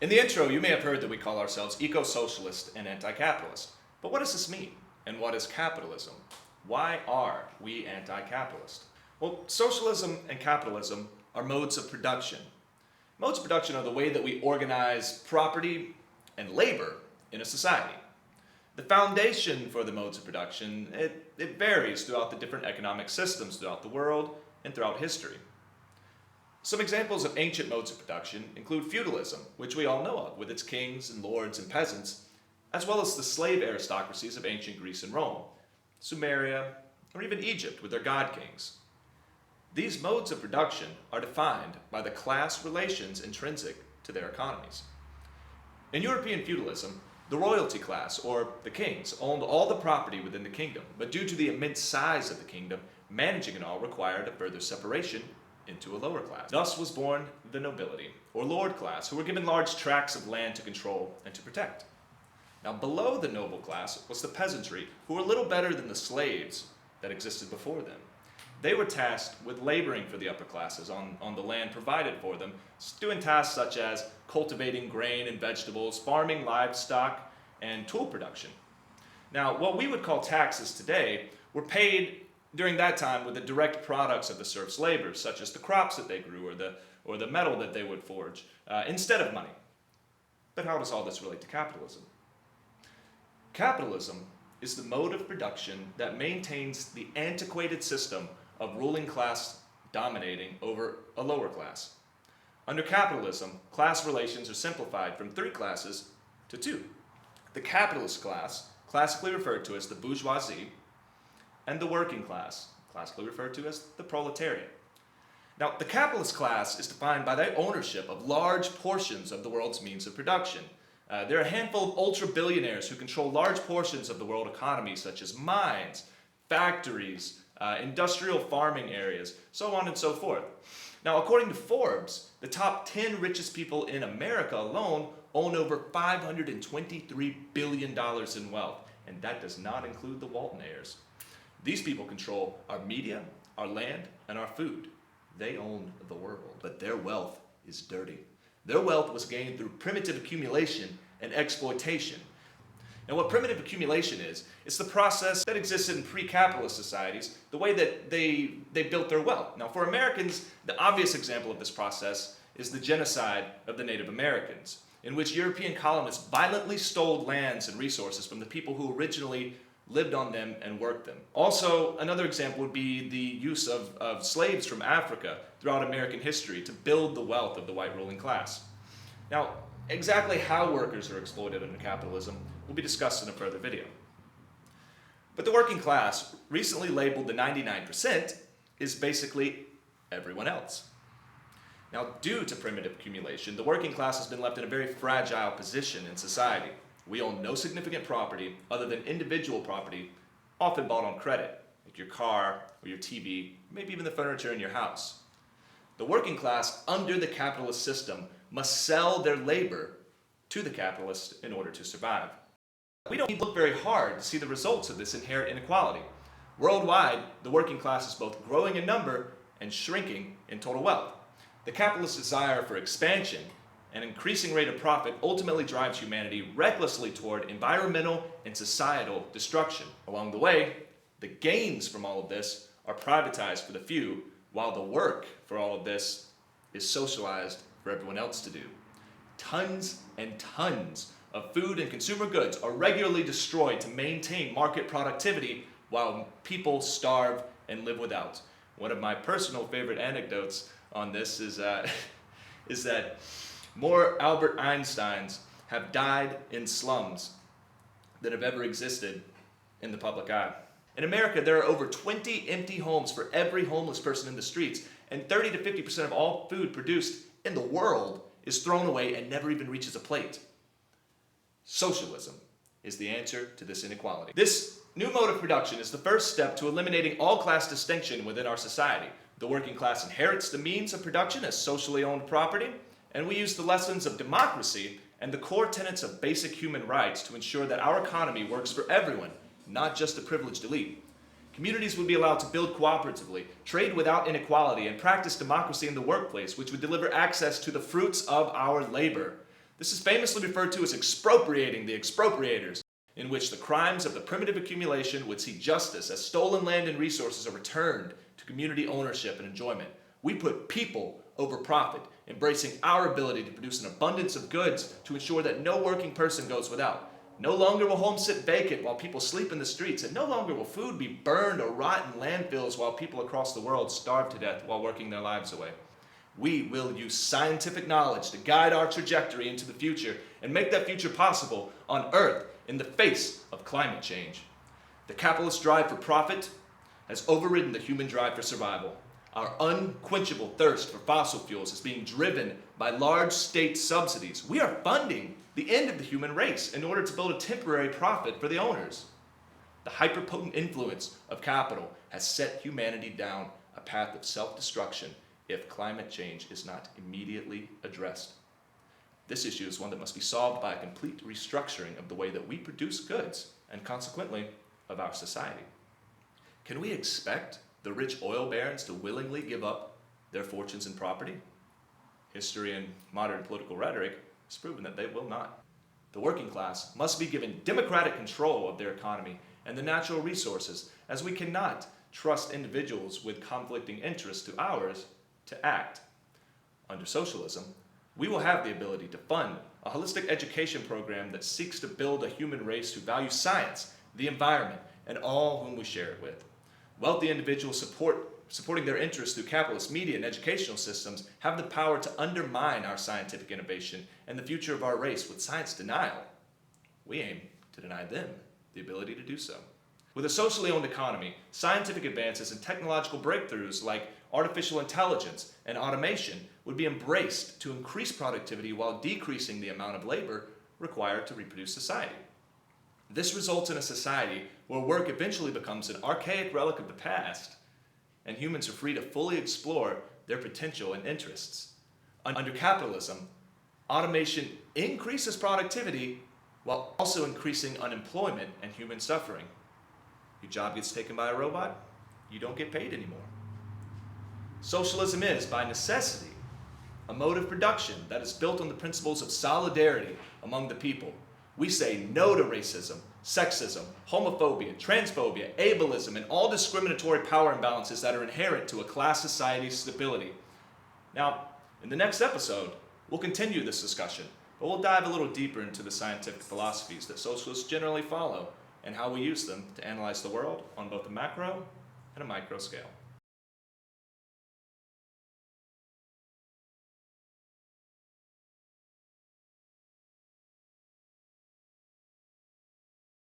In the intro, you may have heard that we call ourselves eco-socialist and anti-capitalist. But what does this mean? And what is capitalism? Why are we anti-capitalist? Well, socialism and capitalism are modes of production. Modes of production are the way that we organize property and labor in a society. The foundation for the modes of production, it varies throughout the different economic systems throughout the world and throughout history. Some examples of ancient modes of production include feudalism, which we all know of, with its kings and lords and peasants, as well as the slave aristocracies of ancient Greece and Rome, Sumeria, or even Egypt with their god kings. These modes of production are defined by the class relations intrinsic to their economies. In European feudalism, the royalty class, or the kings, owned all the property within the kingdom, but due to the immense size of the kingdom, managing it all required a further separation into a lower class. Thus was born the nobility, or lord class, who were given large tracts of land to control and to protect. Now, below the noble class was the peasantry, who were little better than the slaves that existed before them. They were tasked with laboring for the upper classes on the land provided for them, doing tasks such as cultivating grain and vegetables, farming livestock, and tool production. Now, what we would call taxes today were paid during that time with the direct products of the serfs' labor, such as the crops that they grew or the metal that they would forge, instead of money. But how does all this relate to capitalism? Capitalism is the mode of production that maintains the antiquated system of ruling class dominating over a lower class. Under capitalism, class relations are simplified from 3 classes to 2. The capitalist class, classically referred to as the bourgeoisie, and the working class, classically referred to as the proletariat. Now, the capitalist class is defined by their ownership of large portions of the world's means of production. There are a handful of ultra-billionaires who control large portions of the world economy, such as mines, factories, industrial farming areas, so on and so forth. Now, according to Forbes, the top 10 richest people in America alone own over $523 billion in wealth, and that does not include the Walton heirs. These people control our media, our land, and our food. They own the world, but their wealth is dirty. Their wealth was gained through primitive accumulation and exploitation. Now, what primitive accumulation is, it's the process that existed in pre-capitalist societies, the way that they built their wealth. Now, for Americans, the obvious example of this process is the genocide of the Native Americans, in which European colonists violently stole lands and resources from the people who originally lived on them and worked them. Also, another example would be the use of slaves from Africa throughout American history to build the wealth of the white ruling class. Now, exactly how workers are exploited under capitalism will be discussed in a further video. But the working class, recently labeled the 99%, is basically everyone else. Now, due to primitive accumulation, the working class has been left in a very fragile position in society. We own no significant property other than individual property, often bought on credit, like your car or your TV, maybe even the furniture in your house. The working class, under the capitalist system, must sell their labor to the capitalists in order to survive. We don't need to look very hard to see the results of this inherent inequality. Worldwide, the working class is both growing in number and shrinking in total wealth. The capitalist desire for expansion and increasing rate of profit ultimately drives humanity recklessly toward environmental and societal destruction. Along the way, the gains from all of this are privatized for the few, while the work for all of this is socialized for everyone else to do. Tons and tons of food and consumer goods are regularly destroyed to maintain market productivity while people starve and live without. One of my personal favorite anecdotes on this is that more Albert Einsteins have died in slums than have ever existed in the public eye. In America, there are over 20 empty homes for every homeless person in the streets, and 30 to 50% of all food produced in the world is thrown away and never even reaches a plate. Socialism is the answer to this inequality. This new mode of production is the first step to eliminating all class distinction within our society. The working class inherits the means of production as socially owned property, and we use the lessons of democracy and the core tenets of basic human rights to ensure that our economy works for everyone, not just the privileged elite. Communities would be allowed to build cooperatively, trade without inequality, and practice democracy in the workplace, which would deliver access to the fruits of our labor. This is famously referred to as expropriating the expropriators, in which the crimes of the primitive accumulation would see justice as stolen land and resources are returned to community ownership and enjoyment. We put people over profit, embracing our ability to produce an abundance of goods to ensure that no working person goes without. No longer will homes sit vacant while people sleep in the streets, and no longer will food be burned or rot in landfills while people across the world starve to death while working their lives away. We will use scientific knowledge to guide our trajectory into the future and make that future possible on Earth in the face of climate change. The capitalist drive for profit has overridden the human drive for survival. Our unquenchable thirst for fossil fuels is being driven by large state subsidies. We are funding the end of the human race in order to build a temporary profit for the owners. The hyperpotent influence of capital has set humanity down a path of self-destruction if climate change is not immediately addressed. This issue is one that must be solved by a complete restructuring of the way that we produce goods and consequently of our society. Can we expect the rich oil barons to willingly give up their fortunes and property? History and modern political rhetoric has proven that they will not. The working class must be given democratic control of their economy and the natural resources, as we cannot trust individuals with conflicting interests to ours to act. Under socialism, we will have the ability to fund a holistic education program that seeks to build a human race who values science, the environment, and all whom we share it with. Wealthy individuals supporting their interests through capitalist media and educational systems have the power to undermine our scientific innovation and the future of our race with science denial. We aim to deny them the ability to do so. With a socially owned economy, scientific advances and technological breakthroughs like artificial intelligence and automation would be embraced to increase productivity while decreasing the amount of labor required to reproduce society. This results in a society where work eventually becomes an archaic relic of the past, and humans are free to fully explore their potential and interests. Under capitalism, automation increases productivity while also increasing unemployment and human suffering. Your job gets taken by a robot, you don't get paid anymore. Socialism is, by necessity, a mode of production that is built on the principles of solidarity among the people. We say no to racism, sexism, homophobia, transphobia, ableism, and all discriminatory power imbalances that are inherent to a class society's stability. Now, in the next episode, we'll continue this discussion, but we'll dive a little deeper into the scientific philosophies that socialists generally follow and how we use them to analyze the world on both a macro and a micro scale.